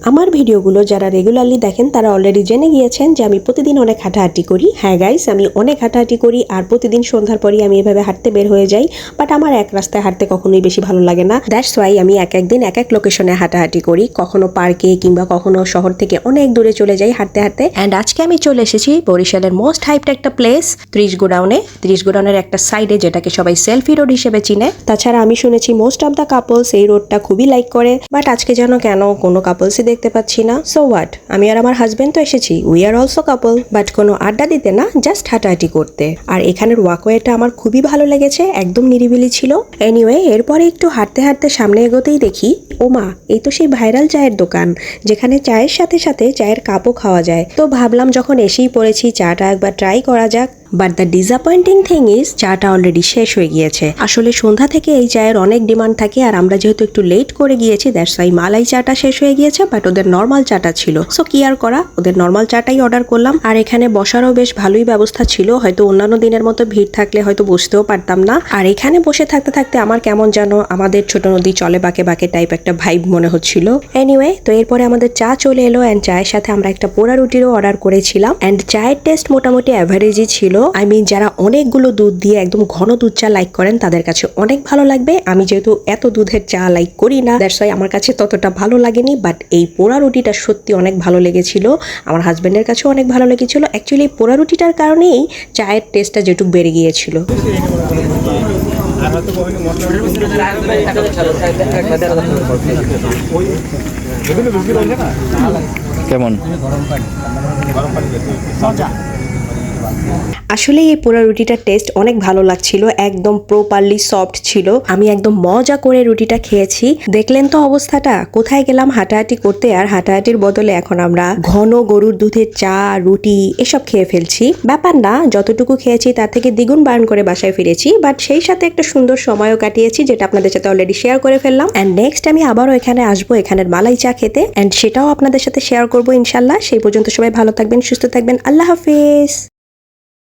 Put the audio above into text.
আমার ভিডিওগুলো যারা রেগুলারলি দেখেন তারা অলরেডি জেনে গিয়েছেন যে আমি প্রতিদিন অনেক হাঁটাহাঁটি করি। হ্যাঁ গাইস, আমি অনেক হাঁটাহাঁটি করি আর প্রতিদিন সন্ধ্যার পরই আমি এভাবে হাঁটতে বের হয়ে যাই। বাট আমার এক রাস্তায় হাঁটতে কখনোই বেশি ভালো লাগে না। দ্যাটস ওয়াই আমি এক একদিন এক এক লোকেশনে হাঁটাহাঁটি করি, কখনো পার্কে কিংবা কখনো শহর থেকে অনেক দূরে চলে যাই হাঁটতে হাঁটতে। অ্যান্ড আজকে আমি চলে এসেছি বরিশালের মোস্ট হাইপড একটা প্লেস 30 গোডাউনে। 30 গোডাউনের একটা সাইডে, যেটাকে সবাই সেলফি রোড হিসেবে চিনে। তাছাড়া আমি শুনেছি মোস্ট অফ দ্য কাপলস এই রোডটা খুবই লাইক করে। বাট আজকে যেন কেন কোনো কাপলসই দেখতে পাচ্ছি না। সো হোয়াট, আমি আর আমার হাজবেন্ড তো এসেছি, we are also couple. But কোনো আড্ডা দিতে না, জাস্ট হাঁটাহাঁটি করতে। আর এখানের ওয়াকওয়েটা আমার খুবই ভালো লেগেছে, একদম নিরিবিলি ছিল। এনিওয়ে, এরপরে একটু হাঁটতে হাঁটতে সামনে এগোতেই দেখি, ওমা, এই তো সেই ভাইরাল চায়ের দোকান, যেখানে চায়ের সাথে সাথে চায়ের কাপও খাওয়া যায়। তো ভাবলাম যখন এসেই পড়েছি, চাটা একবার ট্রাই করা যাক। But the disappointing thing is, চাটা অলরেডি শেষ হয়ে গিয়েছে। আসলে সন্ধ্যা থেকে এই চায়ের অনেক ডিমান্ড থাকে, আর আমরা যেহেতু একটু লেট করে গিয়েছি, দ্যাটস ওয়াই মালাই চাটা শেষ হয়ে গিয়েছে। বাট ওদের নর্মাল চাটা ছিল, সো কি আর করা, ওদের নর্মাল চাটাই অর্ডার করলাম। আর এখানে বসারও বেশ ভালোই ব্যবস্থা ছিল, হয়তো অন্যান্য দিনের মতো ভিড় থাকলে হয়তো বসতেও পারতাম না। আর এখানে বসে থাকতে থাকতে আমার কেমন যেন আমাদের ছোট নদী চলে বাঁকে বাঁকে টাইপ একটা ভাইব মনে হচ্ছিল। এনিওয়ে, তো এরপরে আমাদের চা চলে এলো, অ্যান্ড চায়ের সাথে আমরা একটা পোড়া রুটিরও অর্ডার করেছিলাম। অ্যান্ড চায়ের টেস্ট মোটামুটি অ্যাভারেজই ছিল। আই মিন, যারা অনেকগুলো দুধ দিয়ে একদম ঘন দুধ চা লাইক করেন তাদের কাছে অনেক ভালো লাগবে। আমি যেহেতু এত দুধের চা লাইক করি না, দ্যাটস ওয়াই আমার কাছে ততটা ভালো লাগেনি। বাট এই পোড়া রুটিটা সত্যি অনেক ভালো লেগেছিল, আমার হাজবেন্ডের কাছেও অনেক ভালো লেগেছিল। অ্যাকচুয়ালি পোড়া রুটিটার কারণেই চায়ের টেস্টটা যেটুকু বেড়ে গিয়েছিল। কেমন? আসলে এই পোড়া রুটিটার টেস্ট অনেক ভালো লাগছিল, একদম প্রপারলি সফট ছিল। আমি একদম মজা করে রুটিটা খেয়েছি। দেখলেন তো অবস্থাটা, কোথায় গেলাম হাঁটাহাঁটি করতে, আর হাঁটাহাঁটির বদলে এখন আমরা ঘন গরুর দুধের চা, রুটি এসব খেয়ে ফেলছি। ব্যাপার না, যতটুকু খেয়েছি তার থেকে দ্বিগুণ বার্ন করে বাসায় ফিরেছি। বাট সেই সাথে একটা সুন্দর সময়ও কাটিয়েছি, যেটা আপনাদের সাথে অলরেডি শেয়ার করে ফেললাম। অ্যান্ড নেক্সট আমি আবারও এখানে আসবো, এখানের মালাই চা খেতে, অ্যান্ড সেটাও আপনাদের সাথে শেয়ার করবো ইনশাল্লাহ। সেই পর্যন্ত সবাই ভালো থাকবেন, সুস্থ থাকবেন, আল্লাহ হাফিজ।